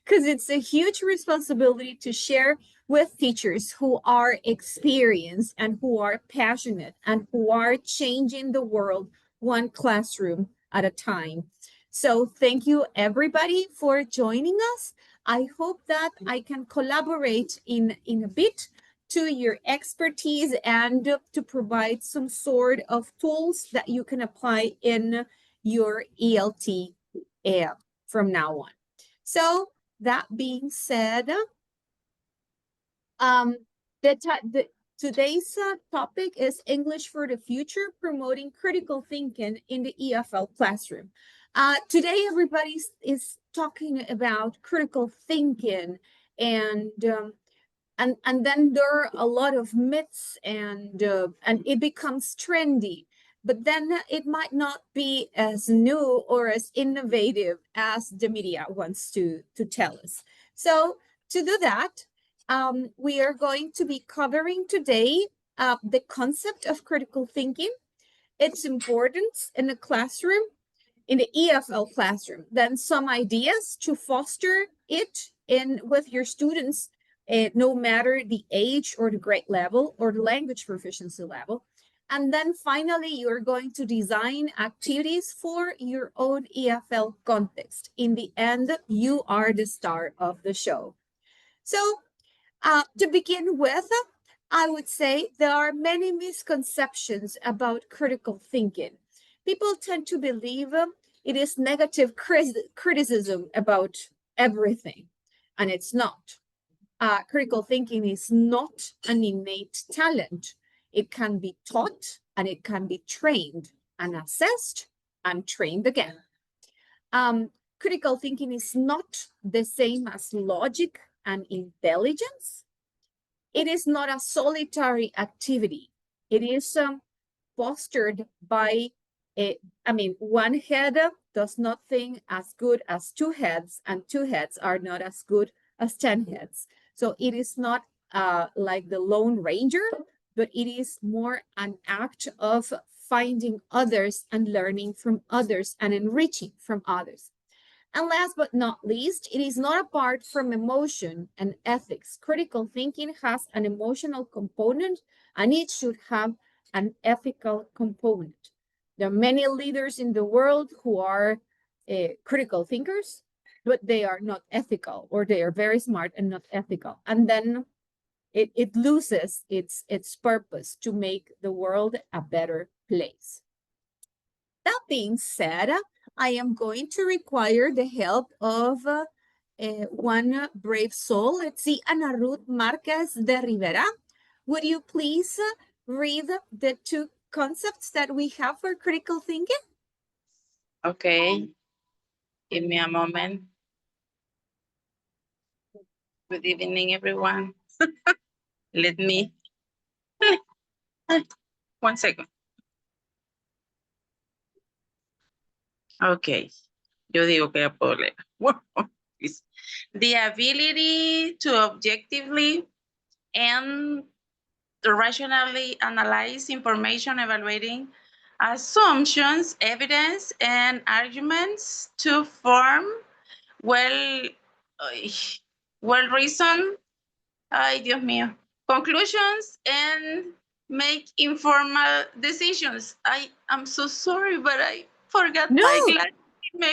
because it's a huge responsibility to share with teachers who are experienced and who are passionate and who are changing the world one classroom at a time. So thank you everybody for joining us. I hope that I can collaborate in a bit to your expertise and to provide some sort of tools that you can apply in your ELT from now on. So that being said, today's topic is English for the Future, promoting critical thinking in the EFL classroom. Today, everybody is talking about critical thinking, and then there are a lot of myths, and it becomes trendy. But then it might not be as new or as innovative as the media wants to tell us. So to do that, we are going to be covering today the concept of critical thinking, its importance in the classroom, in the EFL classroom, then some ideas to foster it with your students, no matter the age or the grade level or the language proficiency level. And then finally, you're going to design activities for your own EFL context. In the end, you are the star of the show. So to begin with, I would say there are many misconceptions about critical thinking. People tend to believe it is negative criticism about everything, and it's not. Critical thinking is not an innate talent. It can be taught, and it can be trained and assessed and trained again. Critical thinking is not the same as logic and intelligence. It is not a solitary activity. It is fostered by one head does not think as good as two heads, and two heads are not as good as 10 heads. So it is not like the Lone Ranger, but it is more an act of finding others and learning from others and enriching from others. And last but not least, it is not apart from emotion and ethics. Critical thinking has an emotional component, and it should have an ethical component. There are many leaders in the world who are critical thinkers, but they are not ethical, or they are very smart and not ethical. And then it loses its purpose to make the world a better place. That being said, I am going to require the help of one brave soul. Let's see, Ana Ruth Marquez de Rivera. Would you please read the two concepts that we have for critical thinking? Okay. Give me a moment. Good evening, everyone. Let me. 1 second. Okay. Yo digo que ya puedo leer. The ability to objectively and rationally analyze information, evaluating assumptions, evidence, and arguments to form well-reasoned, Dios mío, conclusions and make informal decisions. I am so sorry, but I forgot my glasses.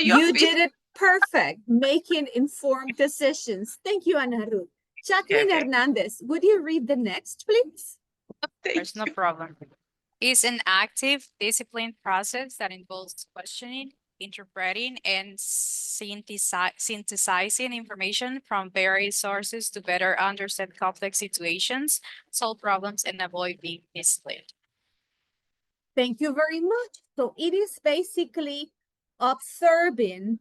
You did it perfect, making informed decisions. Thank you, Ana Ruth. Jacqueline Hernandez, would you read the next, please? There's no problem. It's an active, disciplined process that involves questioning, interpreting, and synthesizing information from various sources to better understand complex situations, solve problems, and avoid being misled. Thank you very much. So it is basically observing,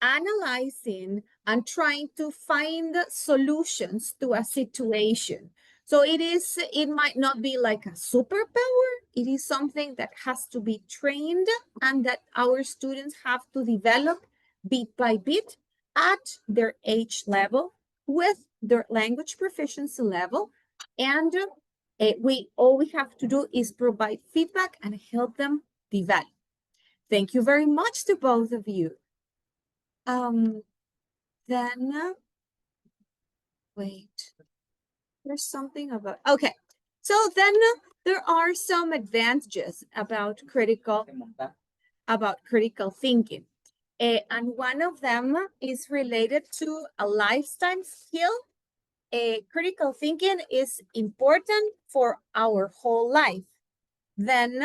analyzing, and trying to find solutions to a situation. So it might not be like a superpower. It is something that has to be trained and that our students have to develop bit by bit at their age level with their language proficiency level. And all we have to do is provide feedback and help them develop. Thank you very much to both of you. then, wait, there's something about, okay. So then there are some advantages about critical thinking. And one of them is related to a lifetime skill. Critical thinking is important for our whole life. Then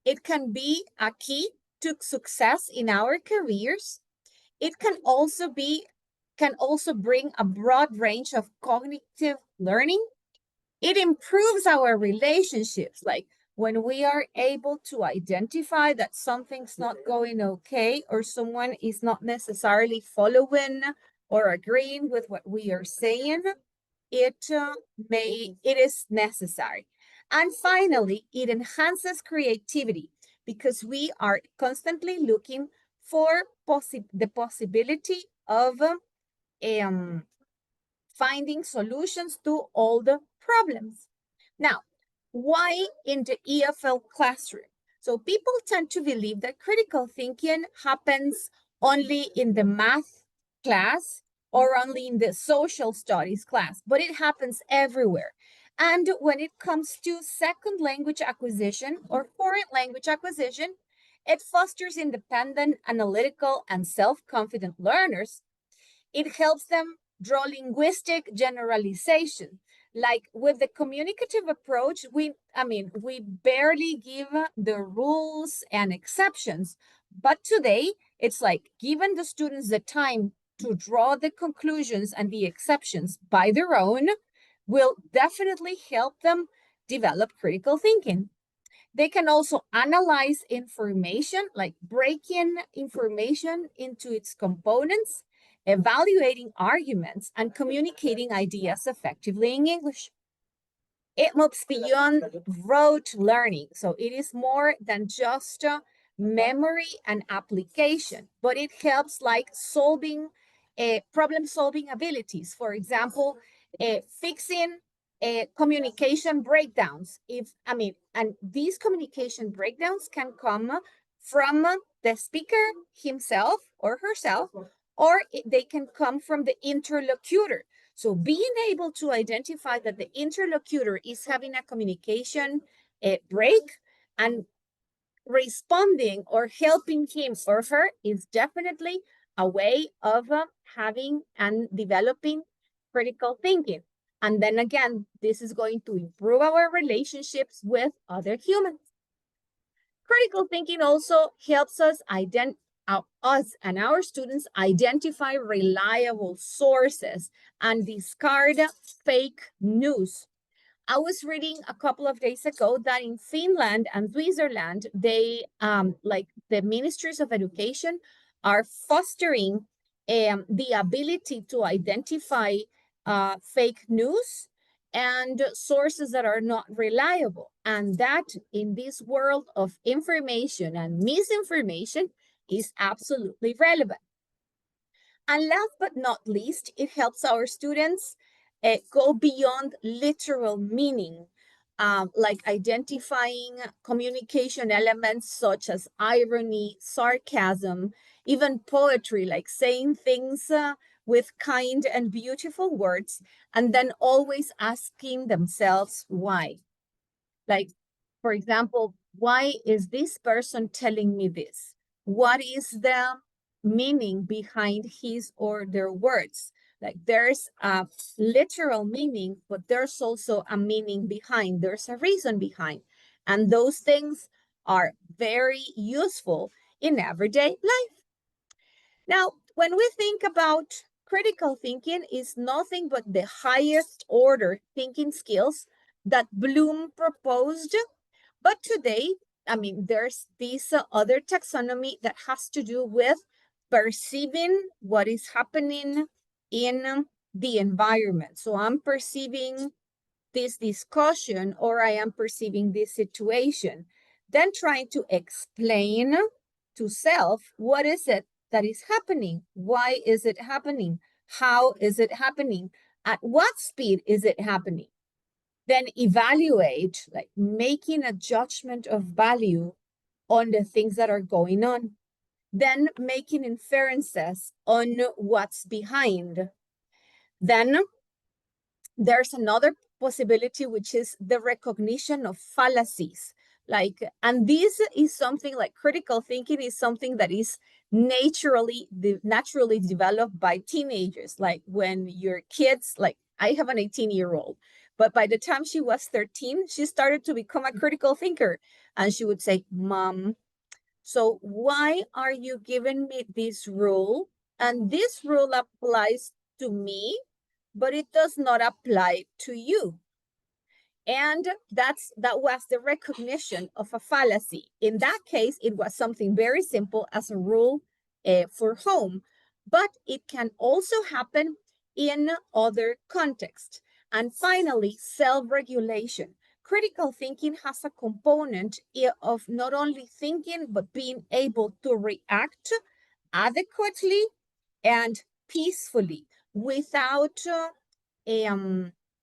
it can be a key to success in our careers. It can also bring a broad range of cognitive learning. It improves our relationships, like when we are able to identify that something's not going okay or someone is not necessarily following or agreeing with what we are saying, it is necessary. And finally, it enhances creativity because we are constantly looking for the possibility of finding solutions to all the problems. Now, why in the EFL classroom? So people tend to believe that critical thinking happens only in the math class or only in the social studies class, but it happens everywhere. And when it comes to second language acquisition or foreign language acquisition, it fosters independent, analytical, and self-confident learners. It helps them draw linguistic generalization. Like with the communicative approach, we barely give the rules and exceptions. But today, it's like giving the students the time to draw the conclusions and the exceptions by their own will definitely help them develop critical thinking. They can also analyze information, like breaking information into its components, evaluating arguments, and communicating ideas effectively in English. It moves beyond rote learning. So it is more than just memory and application, but it helps like problem-solving abilities. For example, fixing communication breakdowns. And these communication breakdowns can come from the speaker himself or herself, or they can come from the interlocutor. So being able to identify that the interlocutor is having a communication break and responding or helping him or her is definitely a way of having and developing critical thinking. And then again, this is going to improve our relationships with other humans. Critical thinking also helps us and our students identify reliable sources and discard fake news. I was reading a couple of days ago that in Finland and Switzerland, they like the ministries of education are fostering the ability to identify fake news and sources that are not reliable. And that in this world of information and misinformation is absolutely relevant. And last but not least, it helps our students go beyond literal meaning, like identifying communication elements such as irony, sarcasm, even poetry, like saying things with kind and beautiful words, and then always asking themselves why. Like, for example, why is this person telling me this? What is the meaning behind his or their words? Like there's a literal meaning, but there's also a meaning behind. There's a reason behind. And those things are very useful in everyday life. Now, when we think about critical thinking, is nothing but the highest order thinking skills that Bloom proposed. But today, there's this other taxonomy that has to do with perceiving what is happening in the environment. So I'm perceiving this discussion or I am perceiving this situation, then trying to explain to self, what is it that is happening? Why is it happening? How is it happening? At what speed is it happening? Then evaluate, like making a judgment of value on the things that are going on. then making inferences on what's behind. Then there's another possibility, which is the recognition of fallacies. Like, and this is something like critical thinking is something that is naturally developed by teenagers. Like when your kids, like I have an 18-year-old, but by the time she was 13, she started to become a critical thinker. And she would say, Mom, so why are you giving me this rule? And this rule applies to me, but it does not apply to you. And that was the recognition of a fallacy. In that case, it was something very simple as a rule for home, but it can also happen in other contexts. And finally, self-regulation. Critical thinking has a component of not only thinking, but being able to react adequately and peacefully without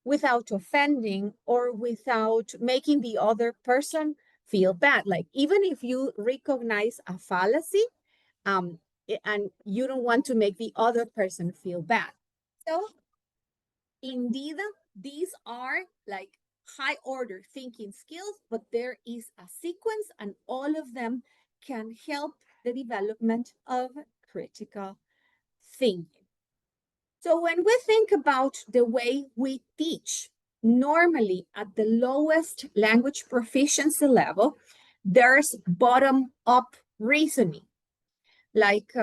without offending or without making the other person feel bad. Like even if you recognize a fallacy, and you don't want to make the other person feel bad. So indeed, these are like high order thinking skills, but there is a sequence and all of them can help the development of critical thinking. So when we think about the way we teach, normally at the lowest language proficiency level, there's bottom-up reasoning. Like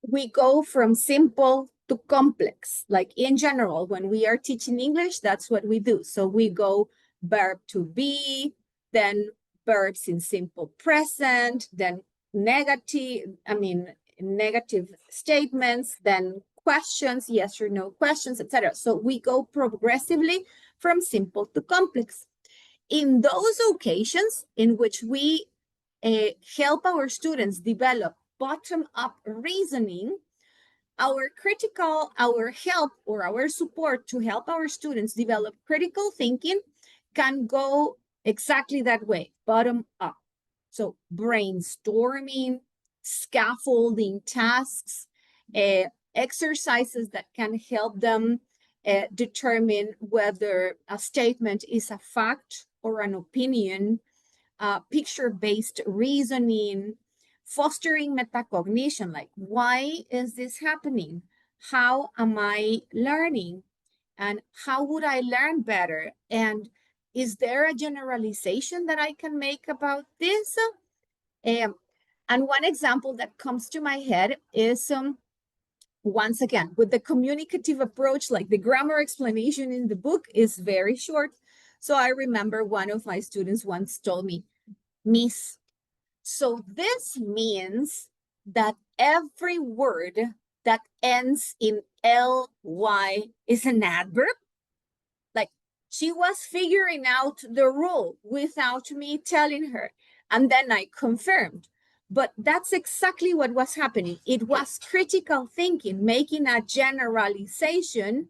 we go from simple to complex. Like in general, when we are teaching English, that's what we do. So we go verb to be, then verbs in simple present, then negative statements, then questions, yes or no questions, etc. So we go progressively from simple to complex. In those occasions in which we help our students develop bottom-up reasoning, our help or our support to help our students develop critical thinking can go exactly that way, bottom up. So brainstorming, scaffolding tasks, exercises that can help them determine whether a statement is a fact or an opinion, picture-based reasoning, fostering metacognition, like why is this happening? How am I learning? And how would I learn better? And is there a generalization that I can make about this? And one example that comes to my head is, once again, with the communicative approach, like the grammar explanation in the book is very short. So I remember one of my students once told me, Miss, so this means that every word that ends in ly is an adverb? Like she was figuring out the rule without me telling her. And then I confirmed. But that's exactly what was happening. It was critical thinking, making a generalization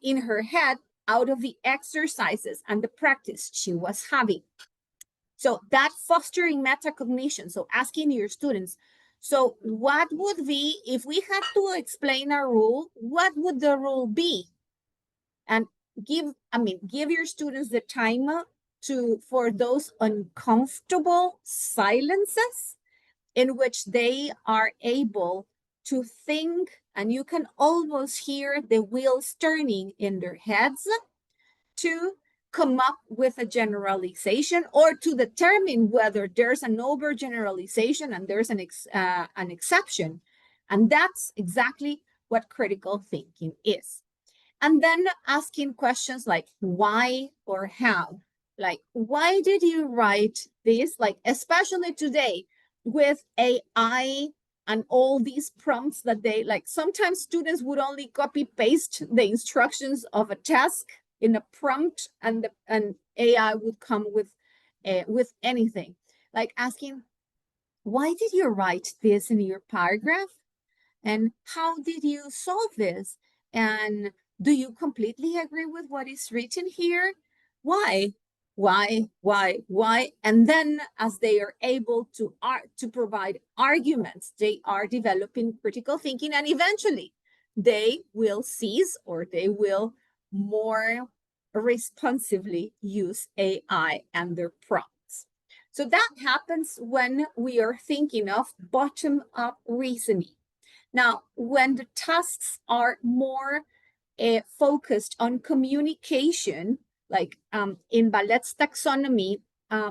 in her head out of the exercises and the practice she was having. So that fostering metacognition, so asking your students, so what would be, if we had to explain a rule, what would the rule be? And give your students the time for those uncomfortable silences in which they are able to think, and you can almost hear the wheels turning in their heads to come up with a generalization or to determine whether there's an overgeneralization and there's an exception. And that's exactly what critical thinking is. And then asking questions like why or how. Like, why did you write this? Like, especially today with AI and all these prompts that they like, sometimes students would only copy paste the instructions of a task in a prompt and AI would come with anything. Like asking, why did you write this in your paragraph? And how did you solve this? And do you completely agree with what is written here? Why? why? And then as they are able to provide arguments, they are developing critical thinking, and eventually they will cease, or they will more responsively use AI and their prompts. So that happens when we are thinking of bottom-up reasoning. Now, when the tasks are more focused on communication, like in Ballet's taxonomy,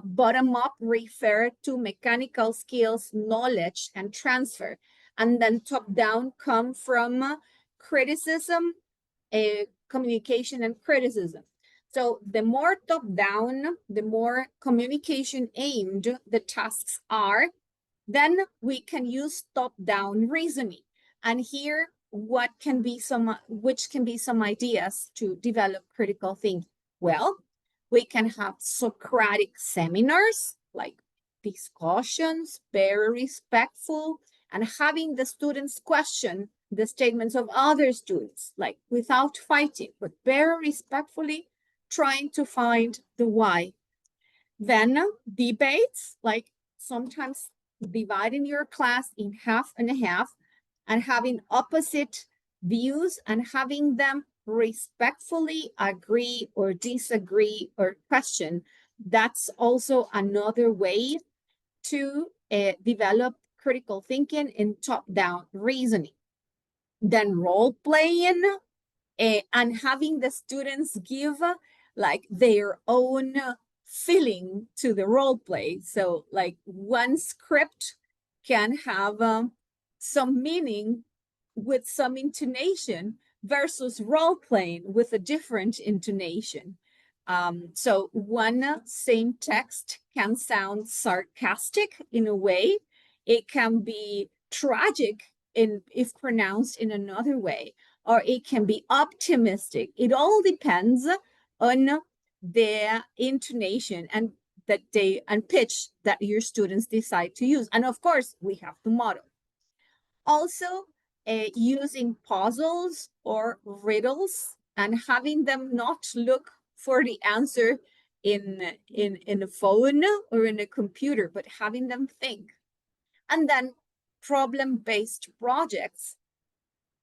bottom-up refer to mechanical skills, knowledge, and transfer. And then top-down come from criticism, communication, and criticism. So the more top-down, the more communication-aimed the tasks are, then we can use top-down reasoning. And here, which can be some ideas to develop critical thinking? Well, we can have Socratic seminars, like discussions, very respectful, and having the students question the statements of other students, like without fighting, but very respectfully trying to find the why. Then debates, like sometimes dividing your class in half and a half and having opposite views and having them respectfully agree or disagree or question. That's also another way to develop critical thinking in top-down reasoning. Then role-playing and having the students give like their own feeling to the role play. So like one script can have some meaning with some intonation versus role playing with a different intonation. So one same text can sound sarcastic in a way. It can be tragic if pronounced in another way, or it can be optimistic. It all depends on the intonation and pitch that your students decide to use. And of course, we have to model. Also, using puzzles or riddles and having them not look for the answer in a phone or in a computer, but having them think. And then problem-based projects.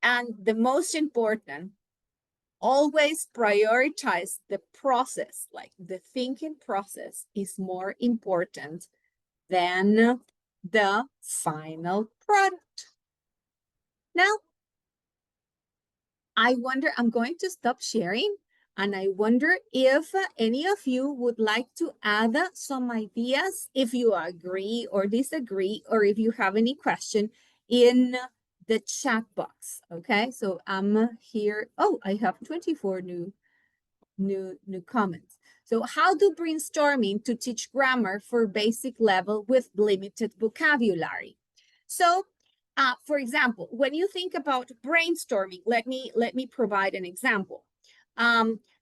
And the most important, always prioritize the process, like the thinking process is more important than the final product. Now, I wonder, I'm going to stop sharing, and I wonder if any of you would like to add some ideas, if you agree or disagree, or if you have any question in the chat box. Okay, so I'm here. Oh, I have 24 new comments. So how do brainstorming to teach grammar for basic level with limited vocabulary? So for example, when you think about brainstorming, let me provide an example.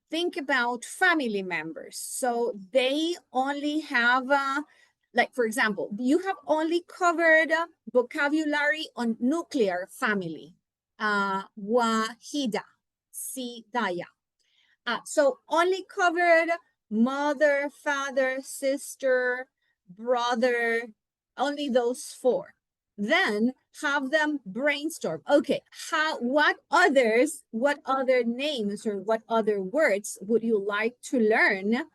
Think about family members. So they only have, like for example, you have only covered vocabulary on nuclear family, wahida, sidaya. So only covered mother, father, sister, brother, only those four. Then have them brainstorm. Okay, what other names or what other words would you like to learn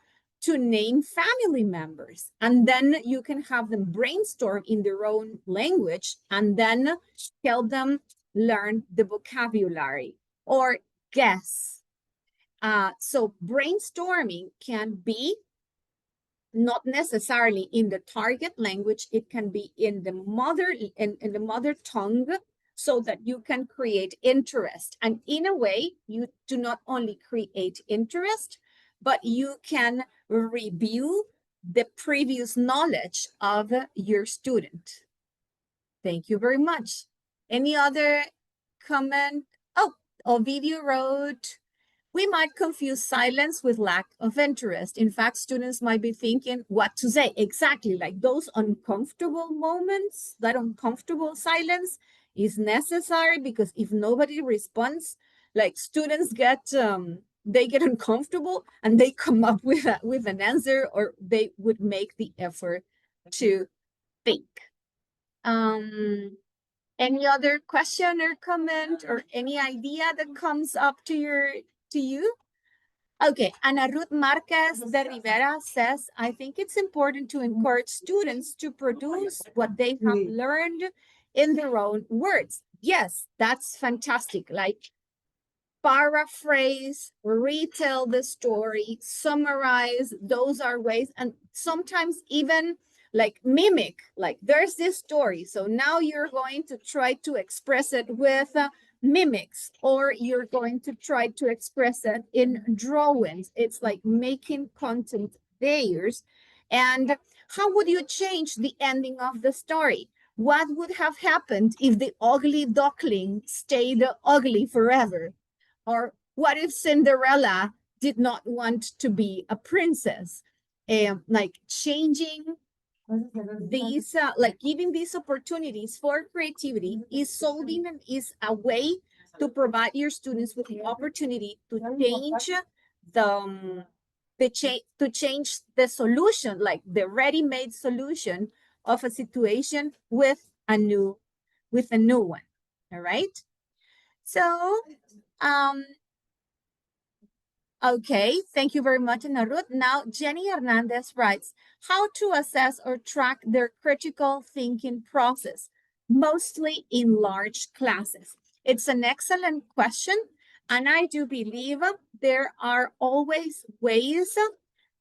to name family members? And then you can have them brainstorm in their own language and then help them learn the vocabulary or guess. So brainstorming can be not necessarily in the target language, it can be in the mother tongue, so that you can create interest. And in a way, you do not only create interest, but you can review the previous knowledge of your student. Thank you very much. Any other comment? Oh, Ovidio wrote, we might confuse silence with lack of interest. In fact, students might be thinking what to say. Exactly, like those uncomfortable moments, that uncomfortable silence is necessary, because if nobody responds, like students get they get uncomfortable and they come up with an answer, or they would make the effort to think. Any other question or comment or any idea that comes up to you? Okay, Ana Ruth Marquez de Rivera says, I think it's important to encourage students to produce what they have learned in their own words. Yes, that's fantastic. Like paraphrase, retell the story, summarize, those are ways, and sometimes even like mimic, like there's this story, so now you're going to try to express it with mimics, or you're going to try to express it in drawings. It's like making content theirs. And how would you change the ending of the story? What would have happened if the ugly duckling stayed ugly forever? Or what if Cinderella did not want to be a princess? Like changing these, like giving these opportunities for creativity is solving and is a way to provide your students with the opportunity to change to change the solution, like the ready-made solution of a situation with a new one. All right. So okay, thank you very much, Ana Ruth. Now, Jenny Hernandez writes, how to assess or track their critical thinking process, mostly in large classes. It's an excellent question, and I do believe there are always ways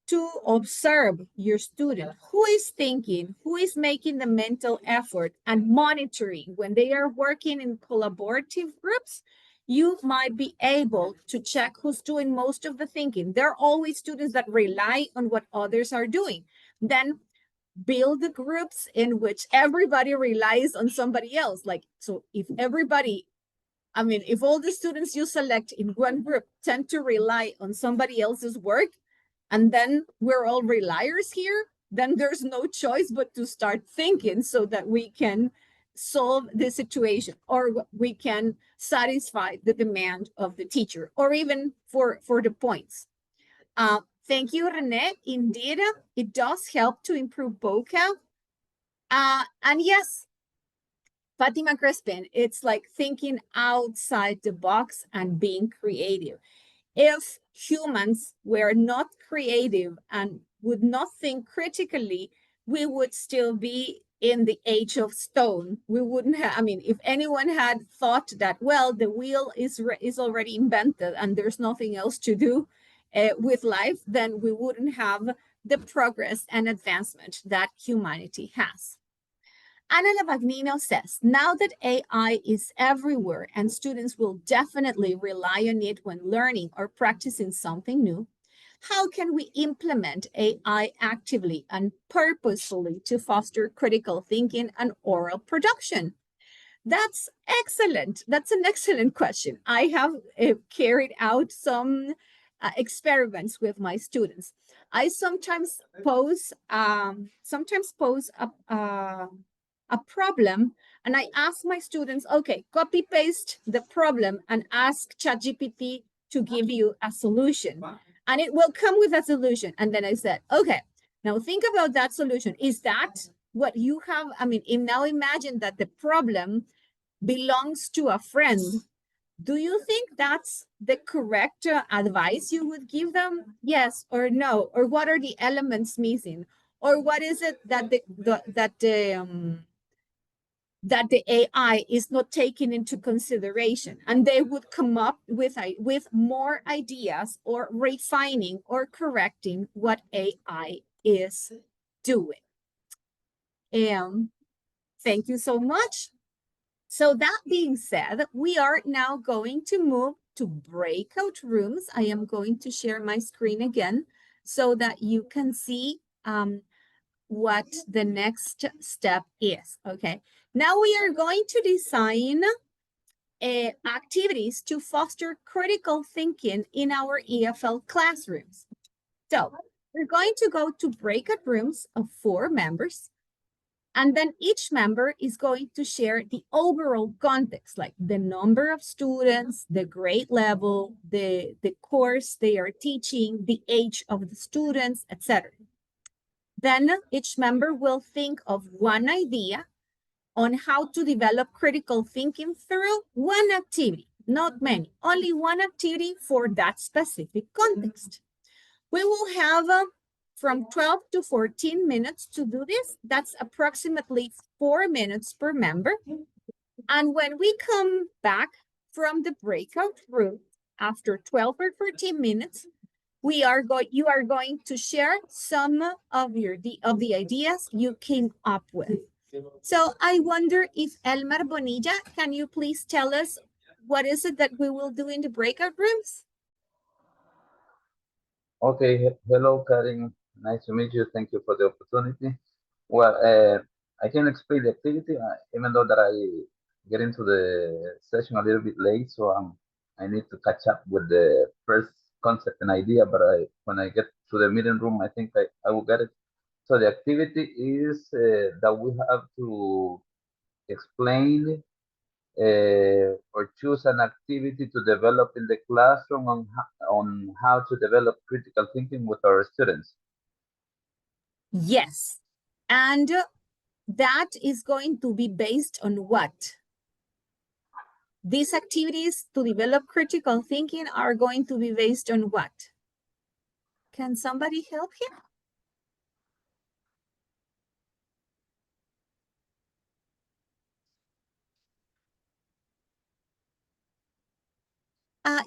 to observe your student. Who is thinking, who is making the mental effort, and monitoring when they are working in collaborative groups. You might be able to check who's doing most of the thinking. There are always students that rely on what others are doing. Then build the groups in which everybody relies on somebody else. Like, so if everybody, I mean, if all the students you select in one group tend to rely on somebody else's work, and then we're all reliers here, then there's no choice but to start thinking so that we can solve the situation, or we can satisfy the demand of the teacher, or even for the points. Thank you, Renee. Indeed, it does help to improve vocab. And yes, Fatima Crespin, it's like thinking outside the box and being creative. If humans were not creative and would not think critically, we would still be in the age of stone. We wouldn't have, I mean, if anyone had thought that, well, the wheel is already invented and there's nothing else to do with life, then we wouldn't have the progress and advancement that humanity has. Ana Lavagnino says, now that AI is everywhere and students will definitely rely on it when learning or practicing something new, how can we implement AI actively and purposefully to foster critical thinking and oral production? That's excellent. That's an excellent question. I have carried out some experiments with my students. I sometimes pose a problem, and I ask my students, okay, copy paste the problem and ask ChatGPT to give you a solution. And it will come with a solution. And then I said, okay, now think about that solution. Is that what you have? I mean, now imagine that the problem belongs to a friend. Do you think that's the correct advice you would give them? Yes or no? Or what are the elements missing? Or what is it that that the AI is not taking into consideration? And they would come up with more ideas, or refining or correcting what AI is doing. Thank you so much. So that being said, we are now going to move to breakout rooms. I am going to share my screen again so that you can see what the next step is. Okay, now we are going to design activities to foster critical thinking in our EFL classrooms. So we're going to go to breakout rooms of 4 members. And then each member is going to share the overall context, like the number of students, the grade level, the course they are teaching, the age of the students, etc. Then each member will think of one idea on how to develop critical thinking through one activity, not many, only one activity for that specific context. We will have from 12 to 14 minutes to do this. That's approximately 4 minutes per member. And when we come back from the breakout room after 12 or 14 minutes, you are going to share some of the ideas you came up with. So I wonder if Elmar Bonilla, can you please tell us what is it that we will do in the breakout rooms? Okay, hello, Karen. Nice to meet you. Thank you for the opportunity. Well, I can explain the activity, even though that I get into the session a little bit late, so I need to catch up with the first concept and idea. But when I get to the meeting room, I think I will get it. So the activity is that we have to explain or choose an activity to develop in the classroom on how to develop critical thinking with our students. Yes. And that is going to be based on what? These activities to develop critical thinking are going to be based on what? Can somebody help him?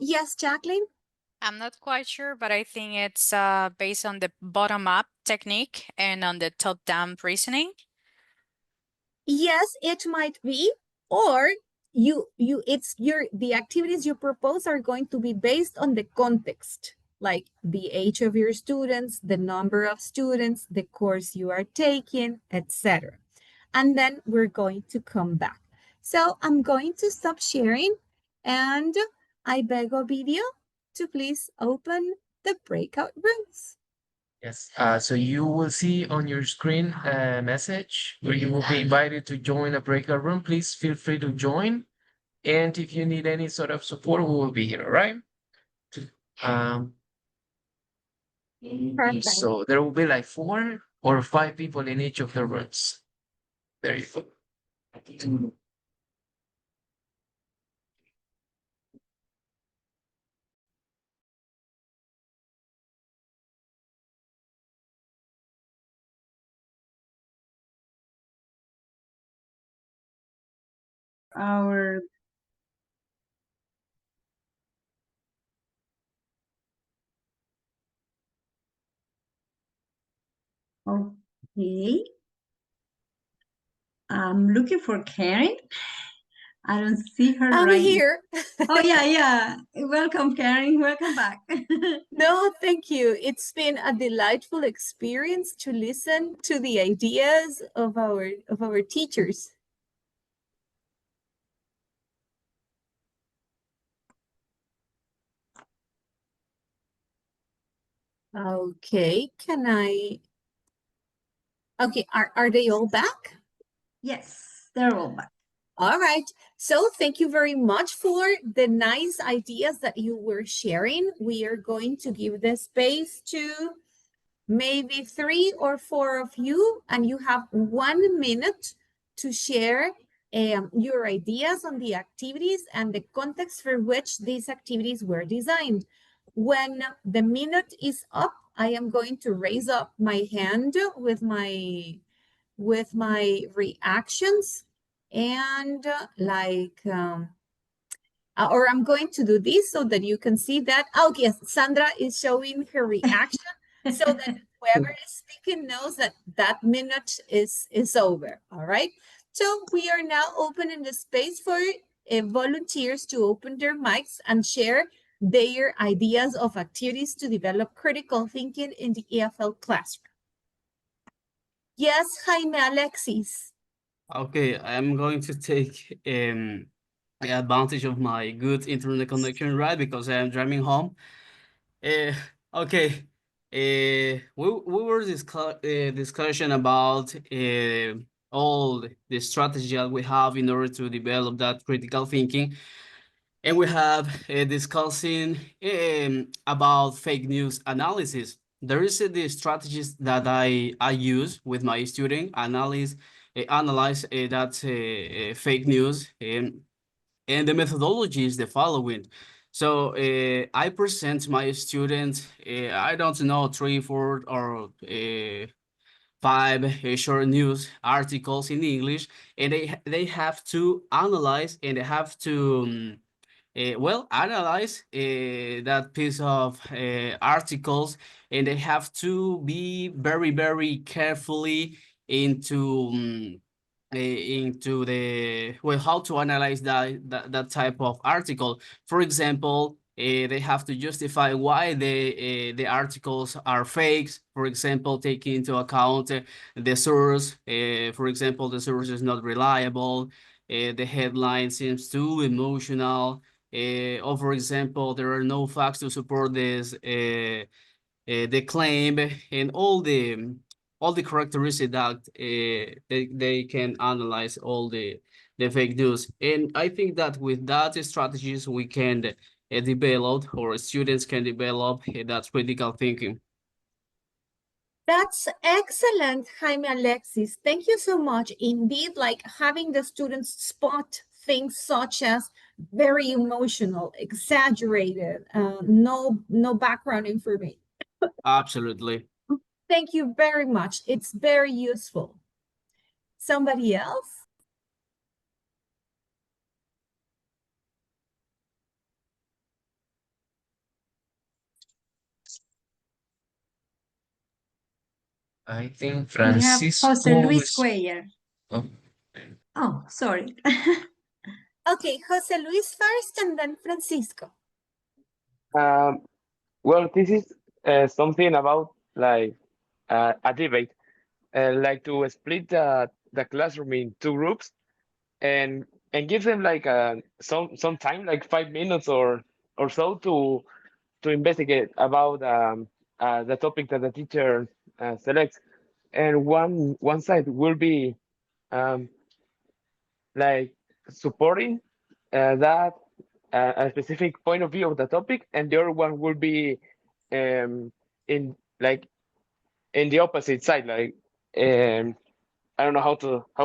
Yes, Jacqueline? I'm not quite sure, but I think it's based on the bottom-up technique and on the top-down reasoning. Yes, it might be, or the activities you propose are going to be based on the context, like the age of your students, the number of students, the course you are taking, etc. And then we're going to come back. So I'm going to stop sharing, and I beg Ovidio to please open the breakout rooms. Yes. So you will see on your screen a message where you will be invited to join a breakout room. Please feel free to join. And if you need any sort of support, we will be here, all right? Um, Perfect. so there will be like 4 or 5 people in each of the rooms. There you go. Our okay. I'm looking for Karen. I don't see her I'm right here. Oh, yeah. Welcome, Karen. Welcome back. No, thank you. It's been a delightful experience to listen to the ideas of our teachers. Okay, okay, are they all back? Yes, they're all back. All right. So thank you very much for the nice ideas that you were sharing. We are going to give the space to maybe 3 or 4 of you, and you have 1 minute to share your ideas on the activities and the context for which these activities were designed. When the minute is up, I am going to raise up my hand with my reactions, and or I'm going to do this so that you can see that. Oh, yes, Sandra is showing her reaction so that whoever is speaking knows that that minute is over. All right. So we are now opening the space for volunteers to open their mics and share their ideas of activities to develop critical thinking in the EFL classroom. Yes, Jaime Alexis. Okay, I'm going to take advantage of my good internet connection, right? Because I am driving home. Okay, we were discussion about all the strategy that we have in order to develop that critical thinking. And we have discussing about fake news analysis. There is the strategies that I use with my student, analyze that fake news, and the methodology is the following. So I present my students, I don't know, 3, 4, or 5 short news articles in English, and they have to analyze, and they have to analyze that piece of articles, and they have to be very, very carefully into the how to analyze that type of article. For example, they have to justify why the articles are fakes. For example, taking into account the source. For example, the source is not reliable. The headline seems too emotional. Or for example, there are no facts to support this the claim, and all the characteristics that they can analyze all the fake news. And I think that with that strategies we can develop, or students can develop that critical thinking. That's excellent, Jaime Alexis. Thank you so much. Indeed, like having the students spot things such as very emotional, exaggerated, no background information. Absolutely. Thank you very much. It's very useful. Somebody else? I think We have Francisco Jose Luis is. Cuellar. Oh, Oh, sorry. Okay, Jose Luis first and then Francisco. Well, this is something about like a debate, like to split the classroom in two groups and give them like some time, like 5 minutes or so to investigate about the topic that the teacher selects, and one side will be um, like supporting that a specific point of view of the topic, and the other one will be in like in the opposite side, like I don't know how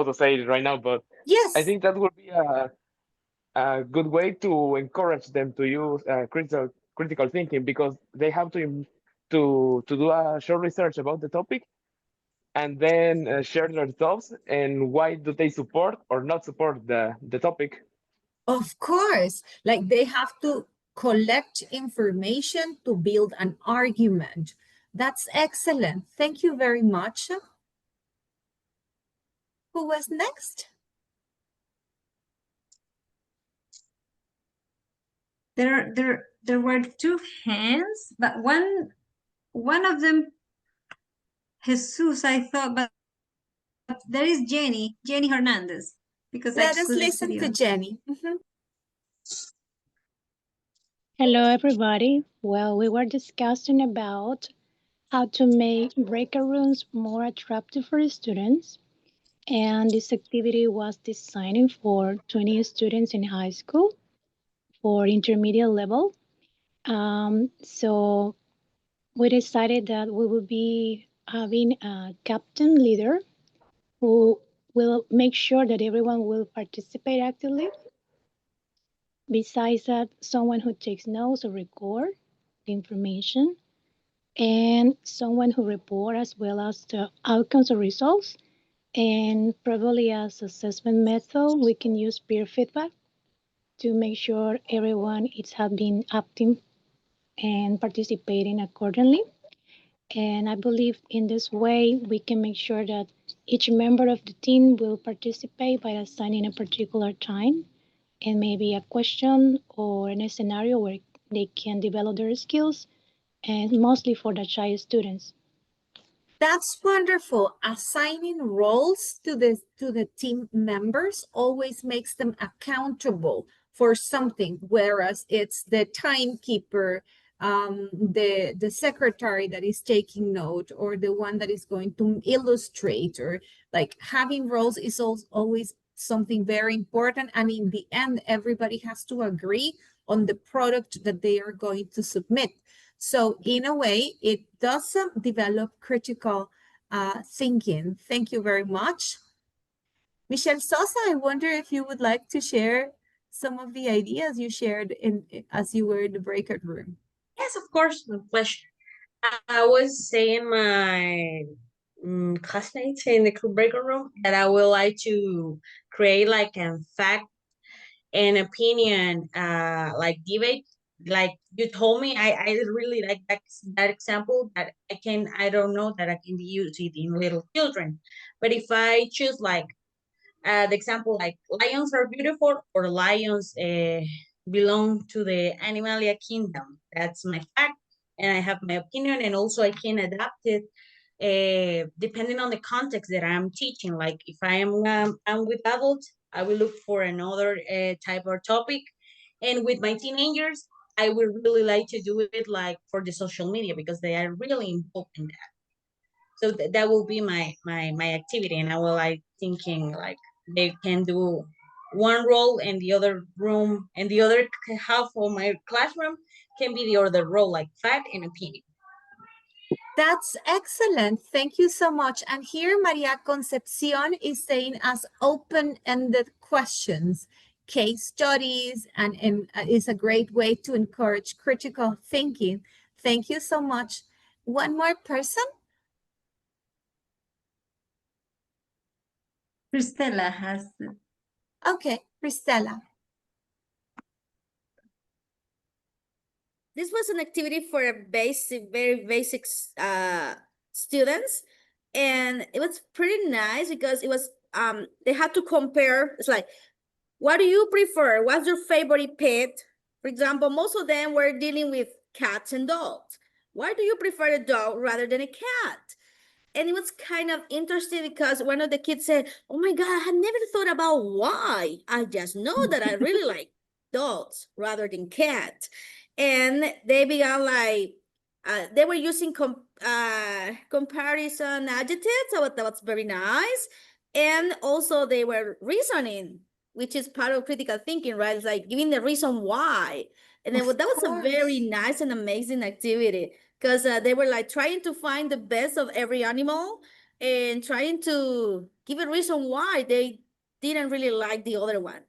to say it right now, but Yes. I think that would be a good way to encourage them to use critical thinking, because they have to do a short research about the topic, and then share their thoughts and why do they support or not support the topic. Of course, like they have to collect information to build an argument. That's excellent. Thank you very much. Who was next? There were two hands, but one of them, Jesus, I thought, but there is Jenny Hernandez, because Let us listen to Jenny. Hello, everybody. Well, we were discussing about how to make breakout rooms more attractive for students. And this activity was designed for 20 students in high school for intermediate level. So we decided that we will be having a captain leader who will make sure that everyone will participate actively. Besides that, someone who takes notes or record the information, and someone who report as well as the outcomes or results. And probably as assessment method, we can use peer feedback to make sure everyone is been acting and participating accordingly. And I believe in this way, we can make sure that each member of the team will participate by assigning a particular time and maybe a question or in a scenario where they can develop their skills, and mostly for the shy students. That's wonderful. Assigning roles to the team members always makes them accountable for something, whereas it's the timekeeper, the secretary that is taking note, or the one that is going to illustrate, or like having roles is always something very important. And in the end, everybody has to agree on the product that they are going to submit. So in a way, it does develop critical thinking. Thank you very much. Michelle Sosa, I wonder if you would like to share some of the ideas you shared as you were in the breakout room. Yes, of course, with pleasure. I was saying my classmates in the breakout room that I would like to create like a fact and opinion like debate. Like you told me, I really like that example that I don't know that I can use it in little children. But if I choose like the example like lions are beautiful, or lions belong to the animalia kingdom, that's my fact, and I have my opinion, and also I can adapt it depending on the context that I'm teaching. Like if I'm with adults, I will look for another type of topic, and with my teenagers, I would really like to do it like for the social media, because they are really involved in that. So that will be my activity, and I will like thinking like they can do one role, and the other room and the other half of my classroom can be the other role, like fact and opinion. That's excellent. Thank you so much. And here Maria Concepcion is saying as open-ended questions, case studies, and is a great way to encourage critical thinking. Thank you so much. One more person? Cristela has. Okay, Cristela. This was an activity for a very basic students, and it was pretty nice because it was they had to compare. It's like, what do you prefer? What's your favorite pet? For example, most of them were dealing with cats and dogs. Why do you prefer a dog rather than a cat? And it was kind of interesting because one of the kids said, oh my God, I had never thought about why. I just know that I really like dogs rather than cats. And they began like, they were using comparison adjectives, so that was very nice. And also they were reasoning, which is part of critical thinking, right? It's like giving the reason why. And then that was a very nice and amazing activity, because they were like trying to find the best of every animal and trying to give a reason why they didn't really like the other one.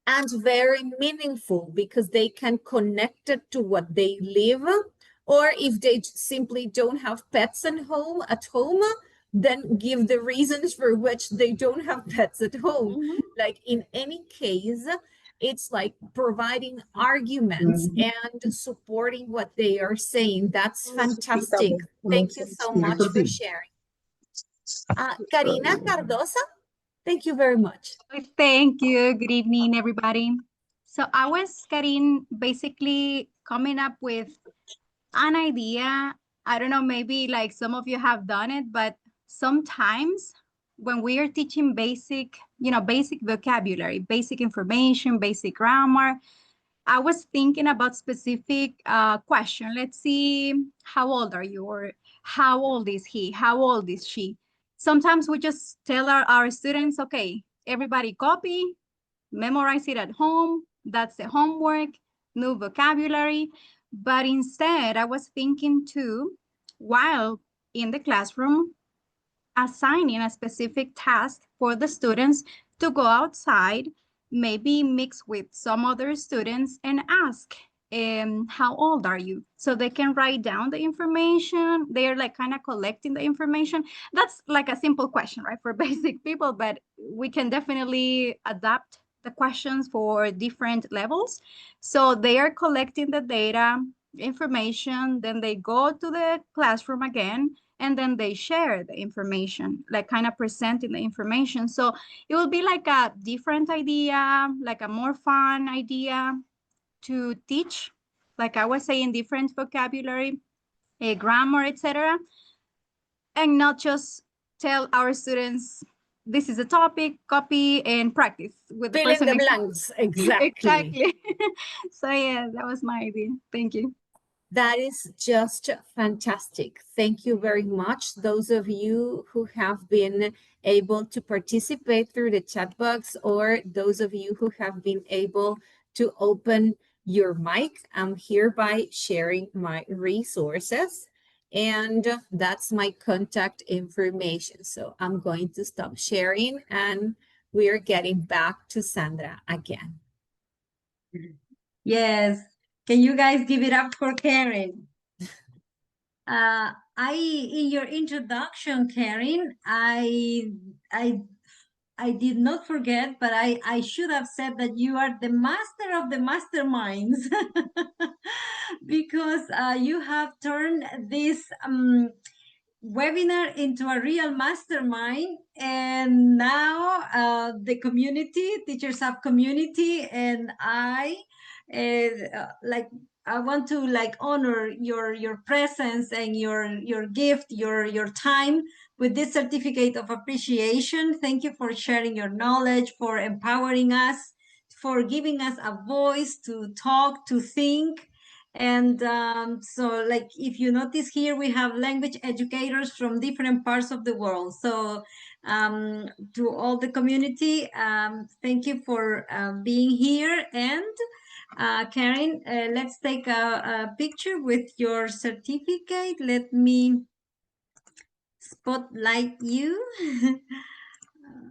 And very meaningful, because they can connect it to what they live, or if they simply don't have pets at home, then give the reasons for which they don't have pets at home. Like in any case, it's like providing arguments and supporting what they are saying. That's fantastic. Thank you so much for sharing. Karina Cardosa, thank you very much. Thank you. Good evening, everybody. So I was getting basically coming up with an idea. I don't know, maybe like some of you have done it, but sometimes when we are teaching basic vocabulary, basic information, basic grammar, I was thinking about specific question. Let's see, how old are you? Or how old is he? How old is she? Sometimes we just tell our students, okay, everybody copy, memorize it at home. That's the homework, new vocabulary. But instead, I was thinking too, while in the classroom, assigning a specific task for the students to go outside, maybe mix with some other students and ask, how old are you? So they can write down the information. They're like kind of collecting the information. That's like a simple question, right, for basic people, but we can definitely adapt the questions for different levels. So they are collecting the data, information, then they go to the classroom again, and then they share the information, like kind of presenting the information. So it will be like a different idea, like a more fun idea to teach, like I was saying, different vocabulary, grammar, etc. And not just tell our students, this is a topic, copy and practice with the Fill in person the next. blanks, exactly. Exactly. So yeah, that was my idea. Thank you. That is just fantastic. Thank you very much. Those of you who have been able to participate through the chat box, or those of you who have been able to open your mic, I'm hereby sharing my resources, and that's my contact information. So I'm going to stop sharing, and we are getting back to Sandra again. Yes. Can you guys give it up for Karen? In your introduction, Karen, I did not forget, but I should have said that you are the master of the masterminds because you have turned this webinar into a real mastermind, and now the community, Teachers Hub community, and I want to honor your presence and your gift, your time with this certificate of appreciation. Thank you for sharing your knowledge, for empowering us, for giving us a voice to talk, to think. And so if you notice here, we have language educators from different parts of the world. So to all the community, thank you for being here. And Karen, let's take a picture with your certificate. Let me spotlight you.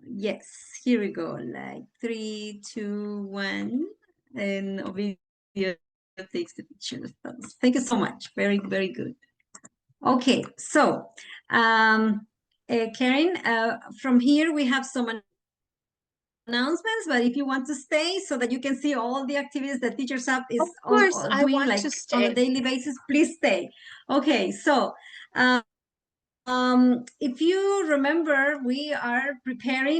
Yes, here we go. 3, 2, 1, and Ovidio takes the picture. Thank you so much. Very, very good. Okay, so Karen, from here we have some announcements, but if you want to stay so that you can see all the activities that Teachers Hub is doing on a daily basis, please stay. Okay, so if you remember, we are preparing